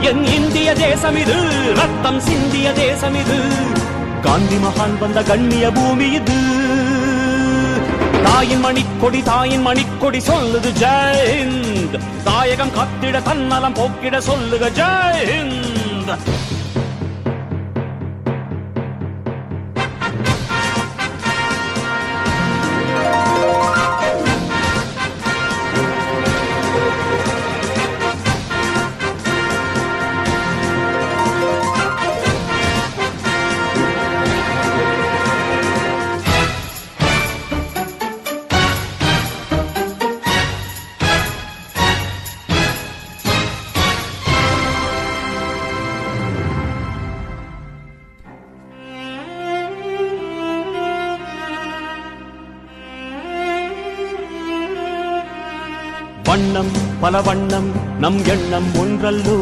என் இந்திய தேசம் இது, ரத்தம் சிந்திய தேசம் இது, காந்தி மகான் வந்த கண்ணிய பூமி இது. தாயின் மணிக்கொடி சொல்லுது ஜெயஹிந்த், தாயகம் காத்திட தன்னலம் போக்கிட சொல்லுக ஜெயஹிந்த். வண்ணம் பல வண்ணம் நம் எண்ணம் ஒன்றல்லோ.